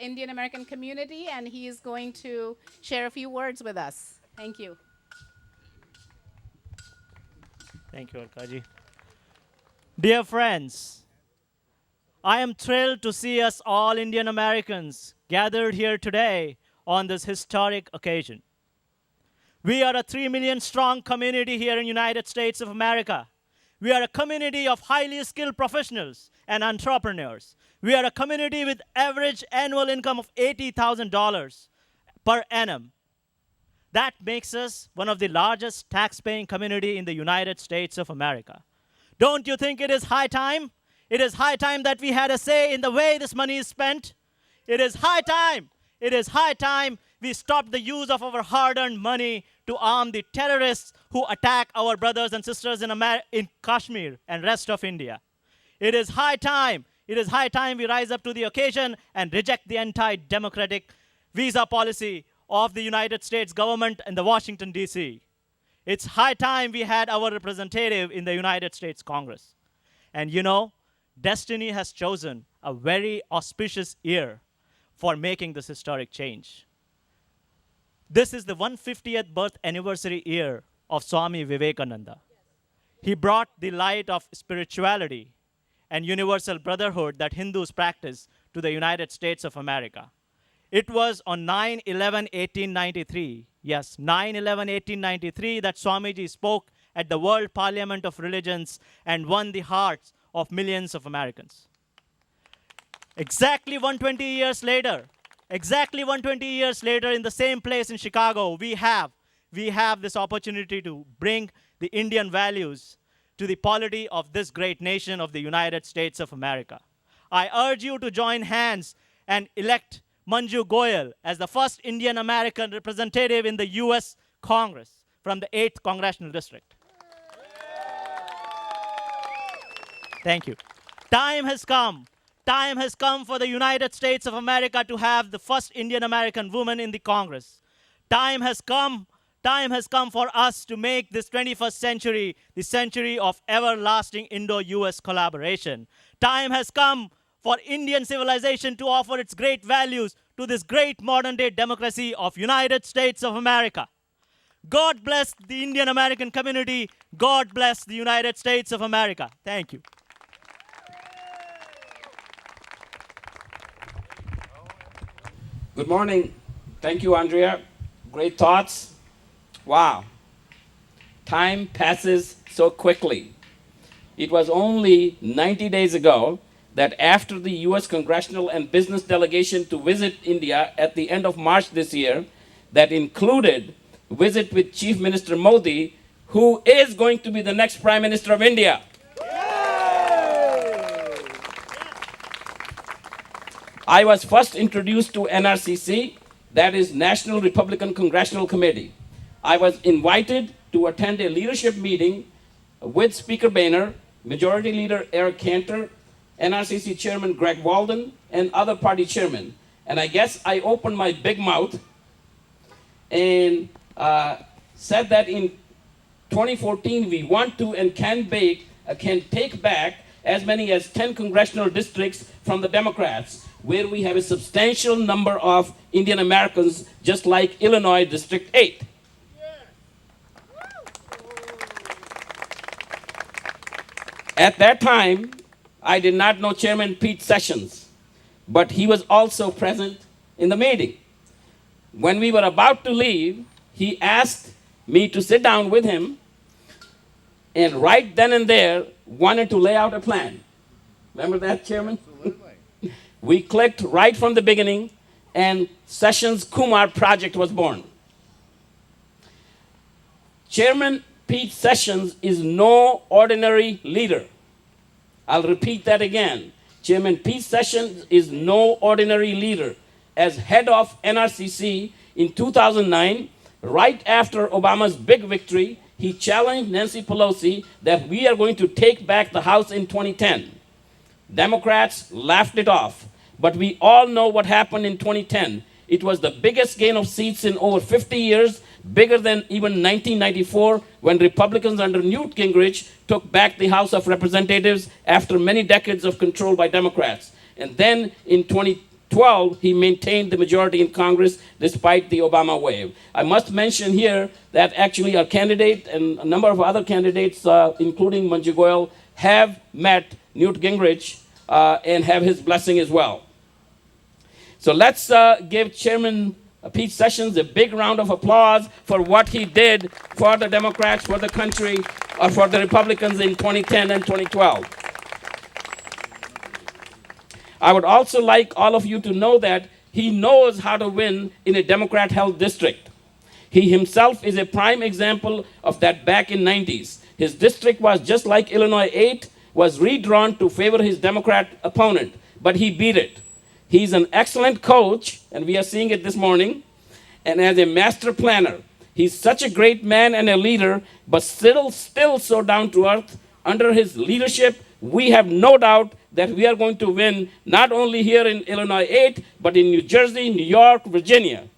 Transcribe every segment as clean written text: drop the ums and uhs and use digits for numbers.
Indian American community, and he is going to share a few words with us. Thank you. Thank you, Alkaji. Dear friends, I am thrilled to see us all Indian Americans gathered here today on this historic occasion. We are a 3 million strong community here in the United States of America. We are a community of highly skilled professionals and entrepreneurs. We are a community with average annual income of $80,000 per annum. That makes us one of the largest tax-paying community in the United States of America. Don't you think it is high time? It is high time that we had a say in the way this money is spent. It is high time. It is high time we stop the use of our hard-earned money to arm the terrorists who attack our brothers and sisters in Kashmir and rest of India. It is high time. It is high time we rise up to the occasion and reject the anti-democratic visa policy of the United States government and the Washington, D.C. It's high time we had our representative in the United States Congress. And you know, destiny has chosen a very auspicious year for making this historic change. This is the 150th birth anniversary year of Swami Vivekananda. He brought the light of spirituality and universal brotherhood that Hindus practice to the United States of America. It was on 9/11/1893, yes, 9/11/1893, that Swamiji spoke at the World Parliament of Religions and won the hearts of millions of Americans. Exactly 120 years later, in the same place in Chicago, we have this opportunity to bring the Indian values to the polity of this great nation of the United States of America. I urge you to join hands and elect Manju Goyal as the first Indian American representative in the US Congress from the 8th Congressional District. Thank you. Time has come. Time has come for the United States of America to have the first Indian American woman in the Congress. Time has come for us to make this 21st century the century of everlasting Indo-US collaboration. Time has come for Indian civilization to offer its great values to this great modern-day democracy of United States of America. God bless the Indian American community. God bless the United States of America. Thank you. Good morning. Thank you, Andrea. Great thoughts. Wow. Time passes so quickly. It was only 90 days ago that after the US congressional and business delegation to visit India at the end of March this year, that included visit with Chief Minister Modi, who is going to be the next Prime Minister of India. I was first introduced to NRCC, that is National Republican Congressional Committee. I was invited to attend a leadership meeting with Speaker Boehner, Majority Leader Eric Cantor, NRCC Chairman Greg Walden, and other party chairmen. And I guess I opened my big mouth and said that in 2014 we want to and can take back as many as 10 congressional districts from the Democrats, where we have a substantial number of Indian Americans, just like Illinois District 8. At that time, I did not know Chairman Pete Sessions, but he was also present in the meeting. When we were about to leave, he asked me to sit down with him and right then and there wanted to lay out a plan. Remember that, Chairman? We clicked right from the beginning, and Sessions Kumar Project was born. Chairman Pete Sessions is no ordinary leader. I'll repeat that again. Chairman Pete Sessions is no ordinary leader. As head of NRCC in 2009, right after Obama's big victory, he challenged Nancy Pelosi that we are going to take back the House in 2010. Democrats laughed it off. But we all know what happened in 2010. It was the biggest gain of seats in over 50 years, bigger than even 1994, when Republicans under Newt Gingrich took back the House of Representatives after many decades of control by Democrats. And then in 2012, 12, he maintained the majority in Congress despite the Obama wave. I must mention here that actually our candidate and a number of other candidates, including Manju Goyal, have met Newt Gingrich and have his blessing as well. So let's give Chairman Pete Sessions a big round of applause for what he did for the Democrats, for the country, or for the Republicans in 2010 and 2012. I would also like all of you to know that he knows how to win in a Democrat-held district. He himself is a prime example of that back in 90s. His district was just like Illinois 8, was redrawn to favor his Democrat opponent, but he beat it. He's an excellent coach, and we are seeing it this morning, and as a master planner. He's such a great man and a leader, but still so down to earth. Under his leadership, we have no doubt that we are going to win not only here in Illinois 8, but in New Jersey, New York, Virginia.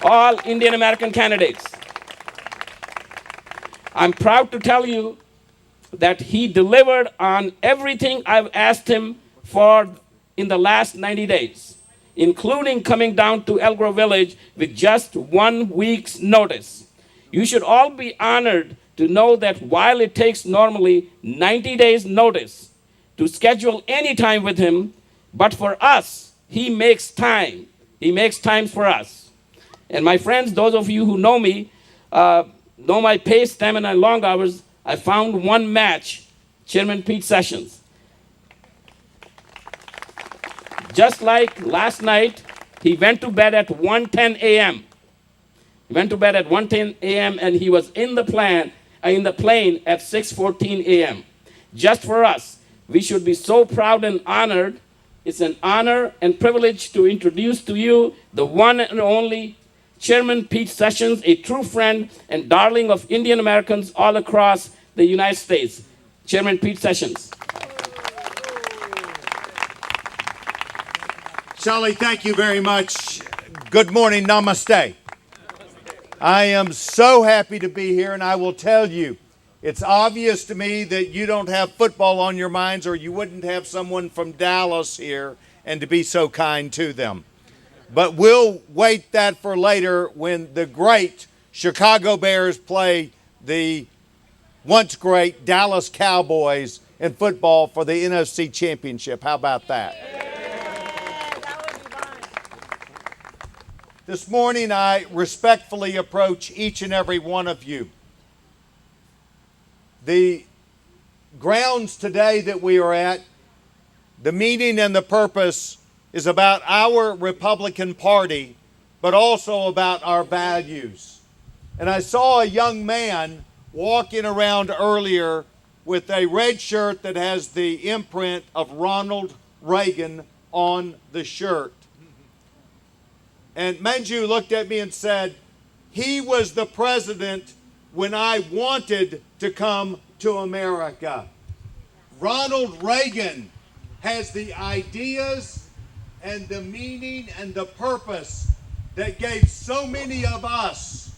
All Indian American candidates. I'm proud to tell you that he delivered on everything I've asked him for in the last 90 days, including coming down to Elk Grove Village with just 1 week's notice. You should all be honored to know that while it takes normally 90 days notice to schedule any time with him, but for us, he makes time. He makes time for us. And my friends, those of you who know me, know my pace, stamina, and long hours, I found one match, Chairman Pete Sessions. Just like last night, he went to bed at 1:10 a.m. He went to bed at 1:10 a.m. and he was in the plane at 6:14 a.m. Just for us. We should be so proud and honored. It's an honor and privilege to introduce to you the one and only Chairman Pete Sessions, a true friend and darling of Indian Americans all across the United States. Chairman Pete Sessions. Sally, thank you very much. Good morning, namaste. I am so happy to be here, and I will tell you, it's obvious to me that you don't have football on your minds, or you wouldn't have someone from Dallas here and to be so kind to them. But we'll wait that for later when the great Chicago Bears play the once great Dallas Cowboys in football for the NFC Championship. How about that? This morning, I respectfully approach each and every one of you. The grounds today that we are at, the meaning and the purpose is about our Republican Party, but also about our values. And I saw a young man walking around earlier with a red shirt that has the imprint of Ronald Reagan on the shirt. And Manju looked at me and said, he was the president when I wanted to come to America. Ronald Reagan has the ideas and the meaning and the purpose that gave so many of us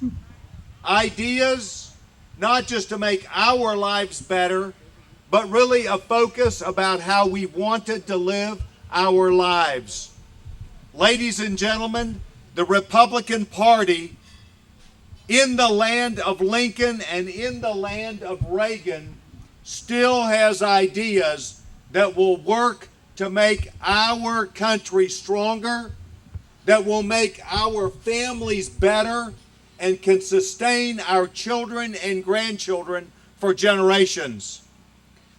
ideas, not just to make our lives better, but really a focus about how we wanted to live our lives. Ladies and gentlemen, the Republican Party in the land of Lincoln and in the land of Reagan still has ideas that will work to make our country stronger, that will make our families better, and can sustain our children and grandchildren for generations.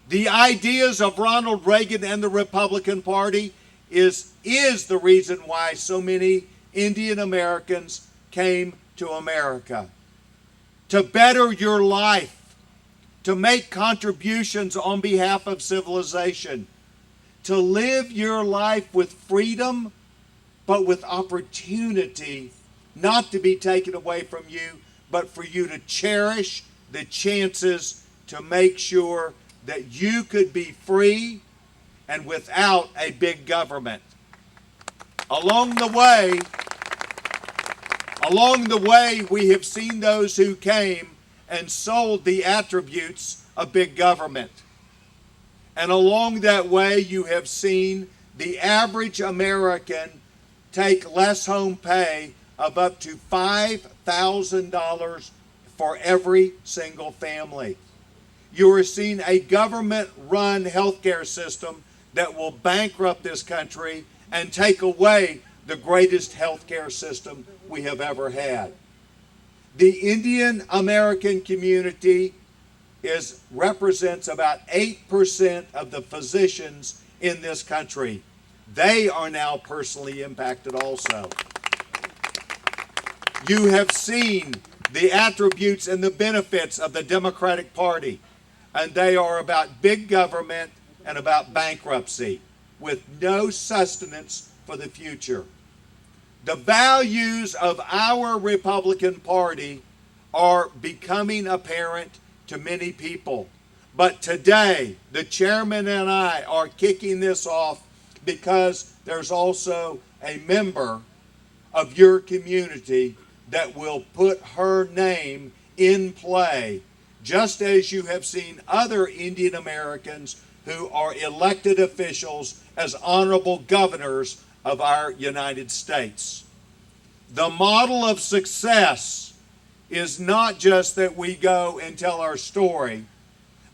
The ideas of Ronald Reagan and the Republican Party is the reason why so many Indian Americans came to America. To better your life, to make contributions on behalf of civilization, to live your life with freedom, but with opportunity not to be taken away from you, but for you to cherish the chances to make sure that you could be free and without a big government. Along the way, we have seen those who came and sold the attributes of big government. And along that way, you have seen the average American take less home pay of up to $5,000 for every single family. You are seeing a government-run healthcare system that will bankrupt this country and take away the greatest healthcare system we have ever had. The Indian American community represents about 8% of the physicians in this country. They are now personally impacted also. You have seen the attributes and the benefits of the Democratic Party, and they are about big government and about bankruptcy with no sustenance for the future. The values of our Republican Party are becoming apparent to many people. But today, the chairman and I are kicking this off because there's also a member of your community that will put her name in play, just as you have seen other Indian Americans who are elected officials as honorable governors of our United States. The model of success is not just that we go and tell our story,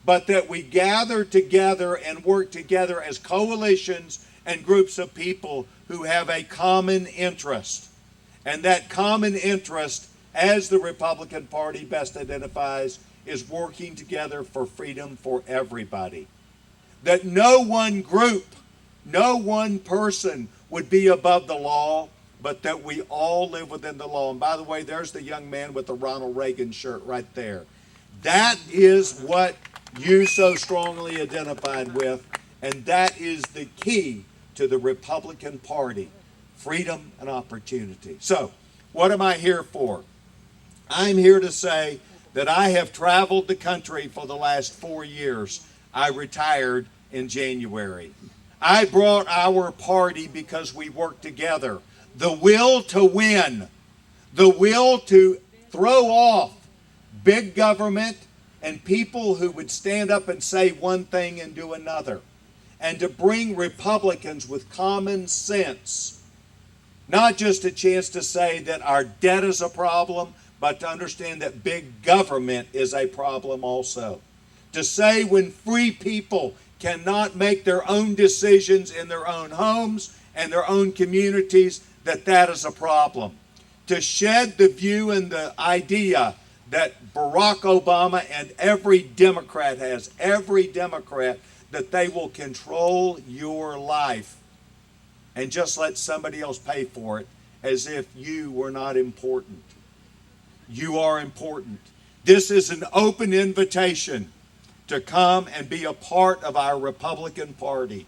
but that we gather together and work together as coalitions and groups of people who have a common interest. And that common interest, as the Republican Party best identifies, is working together for freedom for everybody. That no one group, no one person would be above the law, but that we all live within the law. And by the way, there's the young man with the Ronald Reagan shirt right there. That is what you so strongly identified with, and that is the key to the Republican Party, freedom and opportunity. So, what am I here for? I'm here to say that I have traveled the country for the last 4 years. I retired in January. I brought our party because we worked together. The will to win, the will to throw off big government and people who would stand up and say one thing and do another, and to bring Republicans with common sense, not just a chance to say that our debt is a problem, but to understand that big government is a problem also. To say when free people cannot make their own decisions in their own homes and their own communities, that is a problem. To shed the view and the idea that Barack Obama and every Democrat has, every Democrat, that they will control your life and just let somebody else pay for it as if you were not important. You are important. This is an open invitation to come and be a part of our Republican Party,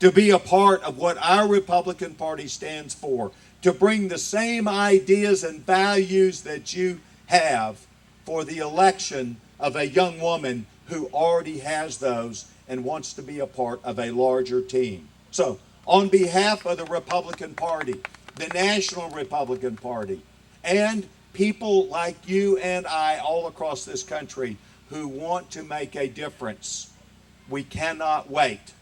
to be a part of what our Republican Party stands for, to bring the same ideas and values that you have for the election of a young woman who already has those and wants to be a part of a larger team. So, on behalf of the Republican Party, the National Republican Party, and people like you and I all across this country who want to make a difference, we cannot wait.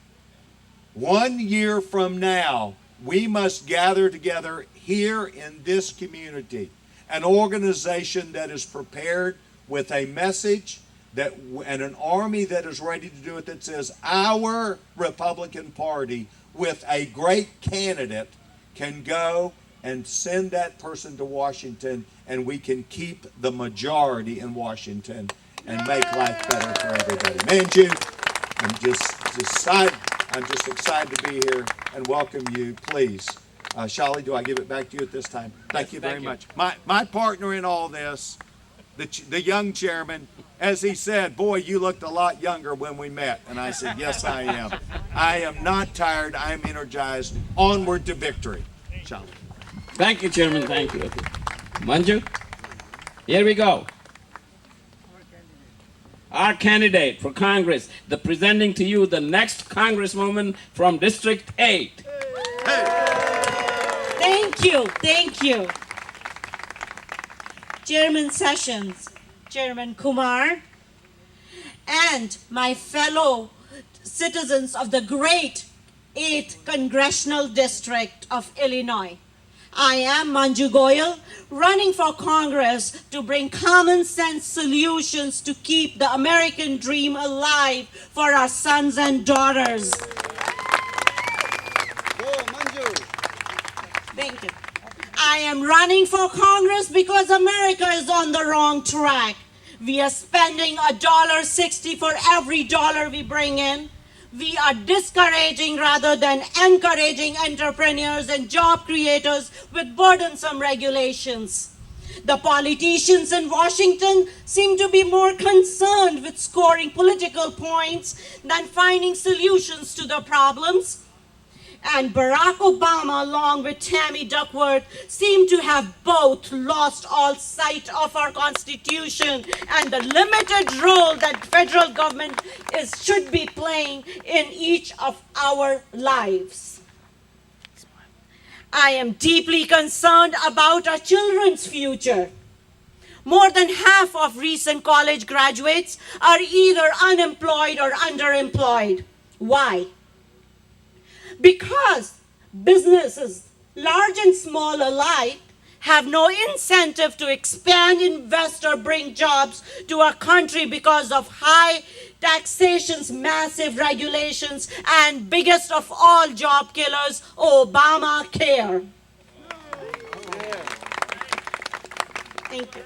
1 year from now, we must gather together here in this community, an organization that is prepared with a message and an army that is ready to do it, that says our Republican Party with a great candidate can go and send that person to Washington, and we can keep the majority in Washington and make life better for everybody. Manju, I'm just excited to be here and welcome you. Please, Shali, do I give it back to you at this time? Thank you very much. My partner in all this, the young chairman, as he said, boy, you looked a lot younger when we met. And I said, yes, I am. I am not tired. I am energized. Onward to victory. Shali. Thank you, Chairman. Thank you. Manju, here we go. Our candidate for Congress, presenting to you the next Congresswoman from District 8. Thank you, thank you. Chairman Sessions, Chairman Kumar, and my fellow citizens of the great 8th Congressional District of Illinois. I am Manju Goyal, running for Congress to bring common sense solutions to keep the American dream alive for our sons and daughters. Thank you. I am running for Congress because America is on the wrong track. We are spending $1.60 for every dollar we bring in. We are discouraging rather than encouraging entrepreneurs and job creators with burdensome regulations. The politicians in Washington seem to be more concerned with scoring political points than finding solutions to the problems. And Barack Obama, along with Tammy Duckworth, seem to have both lost all sight of our Constitution and the limited role that federal government should be playing in each of our lives. I am deeply concerned about our children's future. More than half of recent college graduates are either unemployed or underemployed. Why? Because businesses, large and small alike, have no incentive to expand, invest, or bring jobs to our country because of high taxations, massive regulations, and biggest of all job killers, Obamacare. Thank you.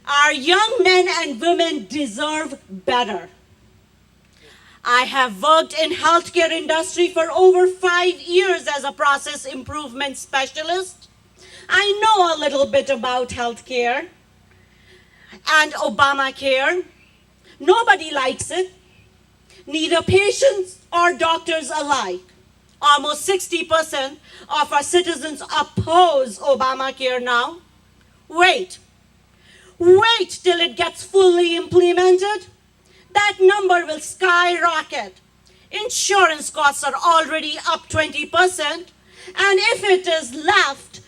Our young men and women deserve better. I have worked in healthcare industry for over 5 years as a process improvement specialist. I know a little bit about healthcare and Obamacare. Nobody likes it, neither patients or doctors alike. Almost 60% of our citizens oppose Obamacare now. Wait till it gets fully implemented. That number will skyrocket. Insurance costs are already up 20%, and if it is left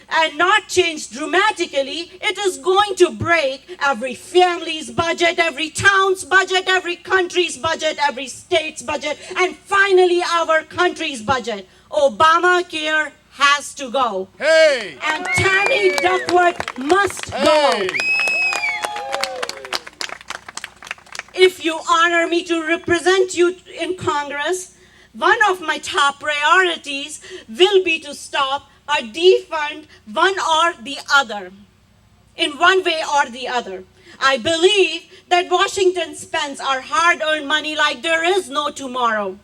and not changed dramatically, it is going to break every family's budget, every town's budget, every country's budget, every state's budget, and finally our country's budget. Obamacare has to go. Hey! And Tammy Duckworth must go. If you honor me to represent you in Congress, one of my top priorities will be to stop or defund one or the other, in one way or the other. I believe that Washington spends our hard-earned money like there is no tomorrow,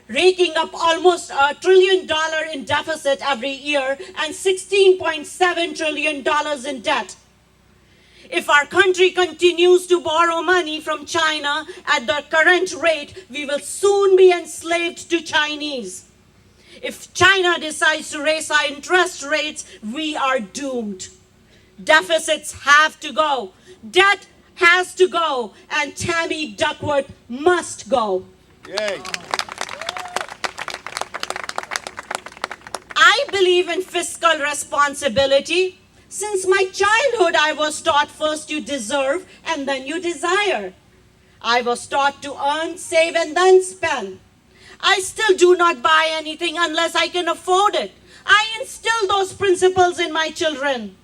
raking up almost $1 trillion in deficit every year and $16.7 trillion in debt. If our country continues to borrow money from China at the current rate, we will soon be enslaved to Chinese. If China decides to raise our interest rates, we are doomed. Deficits have to go. Debt has to go. And Tammy Duckworth must go. Yay. I believe in fiscal responsibility. Since my childhood, I was taught first you deserve and then you desire. I was taught to earn, save, and then spend. I still do not buy anything unless I can afford it. I instill those principles in my children.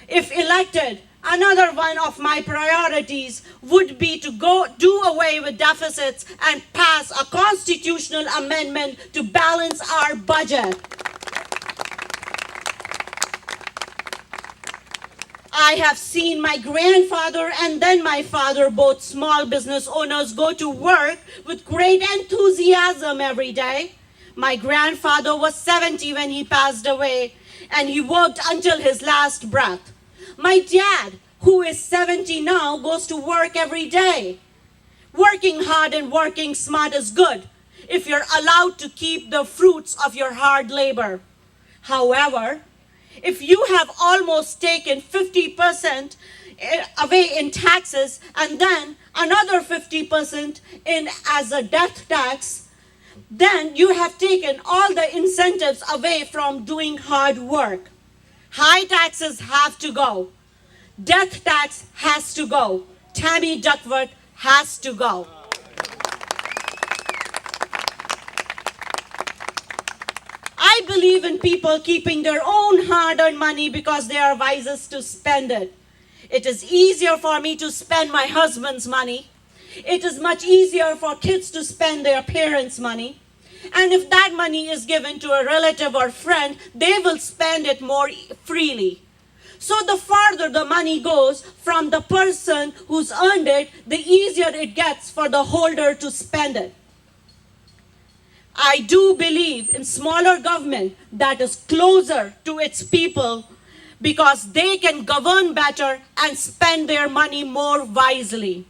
If elected, another one of my priorities would be to do away with deficits and pass a constitutional amendment to balance our budget. I have seen my grandfather and then my father, both small business owners, go to work with great enthusiasm every day. My grandfather was 70 when he passed away, and he worked until his last breath. My dad, who is 70 now, goes to work every day. Working hard and working smart is good if you're allowed to keep the fruits of your hard labor. However, if you have almost taken 50% away in taxes and then another 50% in as a death tax, then you have taken all the incentives away from doing hard work. High taxes have to go. Death tax has to go. Tammy Duckworth has to go. I believe in people keeping their own hard-earned money because they are wisest to spend it. It is easier for me to spend my husband's money. It is much easier for kids to spend their parents' money. And if that money is given to a relative or friend, they will spend it more freely. So the farther the money goes from the person who's earned it, the easier it gets for the holder to spend it. I do believe in smaller government that is closer to its people because they can govern better and spend their money more wisely.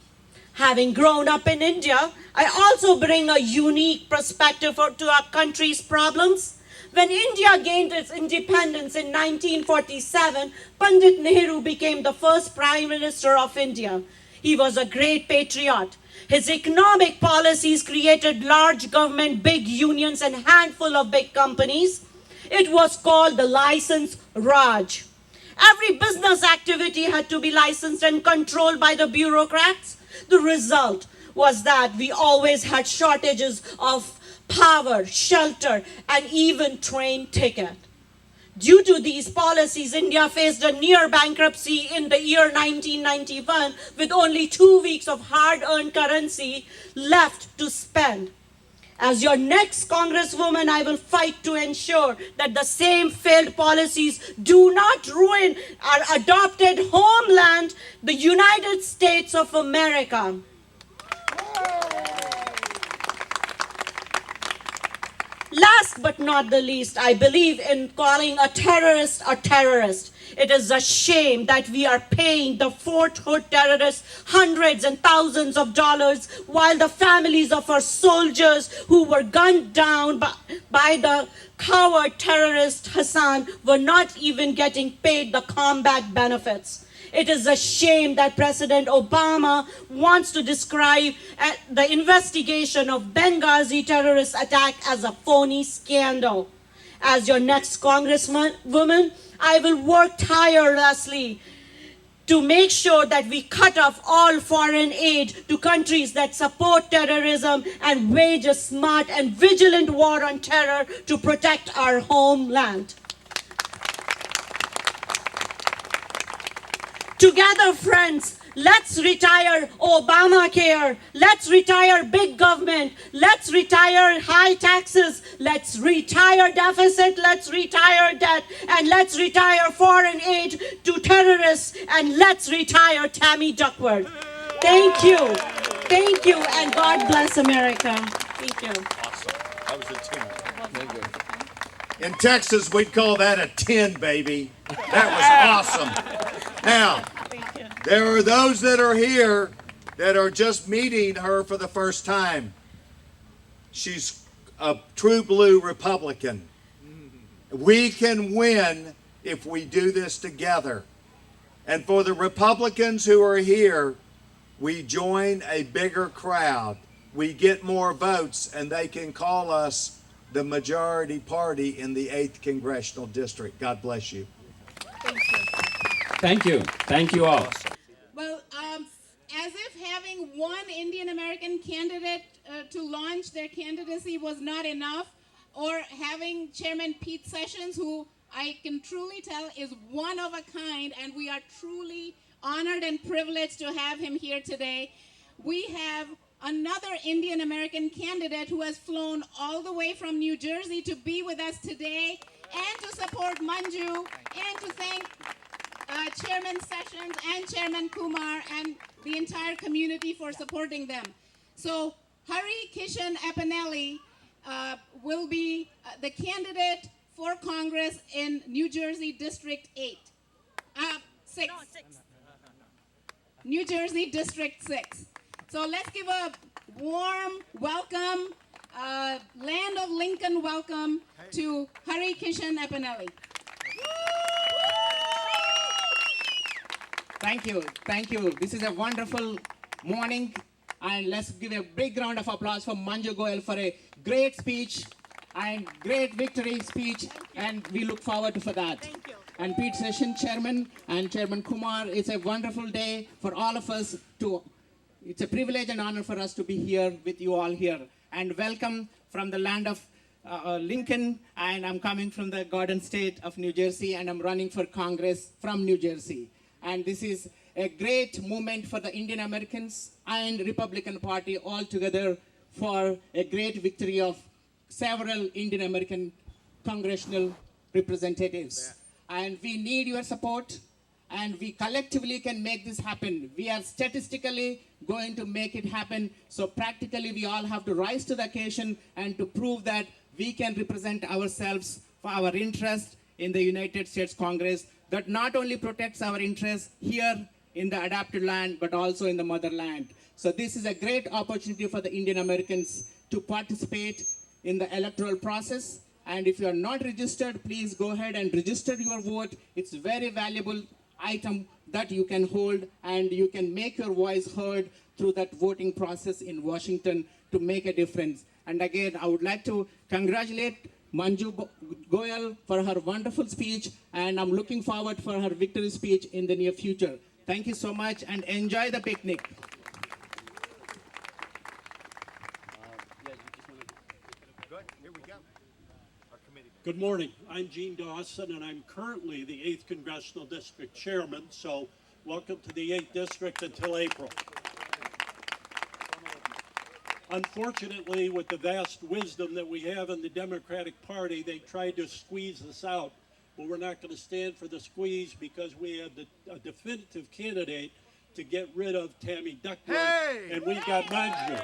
Having grown up in India, I also bring a unique perspective to our country's problems. When India gained its independence in 1947, Pandit Nehru became the first Prime Minister of India. He was a great patriot. His economic policies created large government, big unions, and handful of big companies. It was called the license Raj. Every business activity had to be licensed and controlled by the bureaucrats. The result was that we always had shortages of power, shelter, and even train ticket. Due to these policies, India faced a near bankruptcy in the year 1991 with only 2 weeks of hard-earned currency left to spend. As your next Congresswoman, I will fight to ensure that the same failed policies do not ruin our adopted homeland, the United States of America. Last but not the least, I believe in calling a terrorist a terrorist. It is a shame that we are paying the Fort Hood terrorists hundreds and thousands of dollars while the families of our soldiers who were gunned down by the coward terrorist Hassan were not even getting paid the combat benefits. It is a shame that President Obama wants to describe the investigation of Benghazi terrorist attack as a phony scandal. As your next Congresswoman, I will work tirelessly to make sure that we cut off all foreign aid to countries that support terrorism and wage a smart and vigilant war on terror to protect our homeland. Together, friends, let's retire Obamacare. Let's retire big government. Let's retire high taxes. Let's retire deficit. Let's retire debt. And let's retire foreign aid to terrorists. And let's retire Tammy Duckworth. Thank you. Thank you. And God bless America. Thank you. Awesome. That was a 10. Very good. In Texas, we'd call that a 10, baby. That was awesome. Now, there are those that are here that are just meeting her for the first time. She's a true blue Republican. We can win if we do this together. And for the Republicans who are here, we join a bigger crowd. We get more votes, and they can call us the majority party in the 8th Congressional District. God bless you. Thank you. Thank you all. Well, as if having one Indian American candidate to launch their candidacy was not enough, or having Chairman Pete Sessions, who I can truly tell is one of a kind, and we are truly honored and privileged to have him here today. We have another Indian American candidate who has flown all the way from New Jersey to be with us today and to support Manju and to thank Chairman Sessions and Chairman Kumar and the entire community for supporting them. So Hari Kishan Appanelli will be the candidate for Congress in New Jersey District 6. New Jersey District 6. So let's give a warm welcome, Land of Lincoln welcome to Hari Kishan Appanelli. Thank you. Thank you. This is a wonderful morning. And let's give a big round of applause for Manju Goel for a great speech and great victory speech. And we look forward for that. Thank you. And Pete Session, Chairman, and Chairman Kumar, it's a wonderful day for all of us it's a privilege and honor for us to be here with you all here. And welcome from the land of Lincoln, and I'm coming from the Garden State of New Jersey, and I'm running for Congress from New Jersey. And this is a great moment for the Indian Americans and Republican Party all together for a great victory of several Indian American congressional representatives. And we need your support, and we collectively can make this happen. We are statistically going to make it happen. So practically, we all have to rise to the occasion and to prove that we can represent ourselves for our interest in the United States Congress that not only protects our interests here in the adopted land, but also in the motherland. So this is a great opportunity for the Indian Americans to participate in the electoral process. And if you are not registered, please go ahead and register your vote. It's a very valuable item that you can hold, and you can make your voice heard through that voting process in Washington to make a difference. And again, I would like to congratulate Manju Goyal for her wonderful speech, and I'm looking forward for her victory speech in the near future. Thank you so much, and enjoy the picnic. Good morning. I'm Gene Dawson, and I'm currently the 8th Congressional District Chairman, so welcome to the 8th District until April. Unfortunately, with the vast wisdom that we have in the Democratic Party, they tried to squeeze us out, but we're not going to stand for the squeeze because we have a definitive candidate to get rid of Tammy Duckworth, and we've got Manju.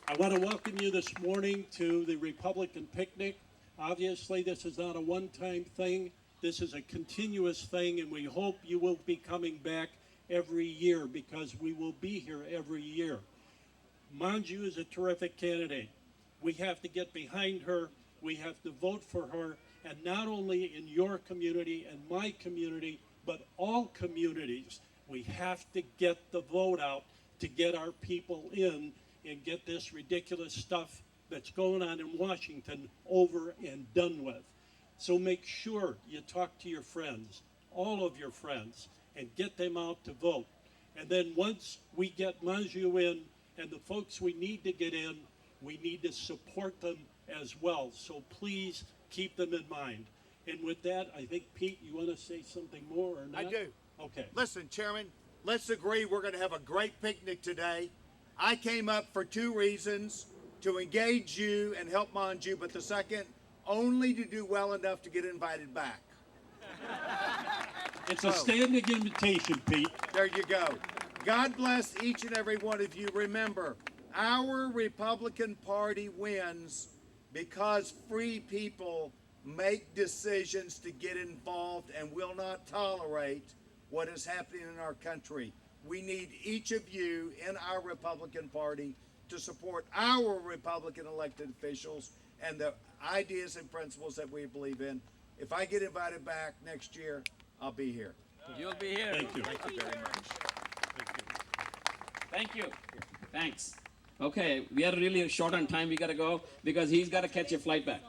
I want to welcome you this morning to the Republican picnic. Obviously, this is not a one-time thing. This is a continuous thing, and we hope you will be coming back every year because we will be here every year. Manju is a terrific candidate. We have to get behind her. We have to vote for her, and not only in your community and my community, but all communities. We have to get the vote out to get our people in and get this ridiculous stuff that's going on in Washington over and done with. So make sure you talk to your friends, all of your friends, and get them out to vote. And then once we get Manju in and the folks we need to get in, we need to support them as well. So please keep them in mind. And with that, I think, Pete, you want to say something more or not? I do. Okay. Listen, Chairman, let's agree we're going to have a great picnic today. I came up for two reasons: to engage you and help Manju, but the second, only to do well enough to get invited back. It's a standing invitation, Pete. There you go. God bless each and every one of you. Remember, our Republican Party wins because free people make decisions to get involved and will not tolerate what is happening in our country. We need each of you in our Republican Party to support our Republican elected officials and the ideas and principles that we believe in. If I get invited back next year, I'll be here. You'll be here. Thank you. Thank you very much. Thank you. Thanks. Okay, we are really short on time. We got to go because he's got to catch a flight back.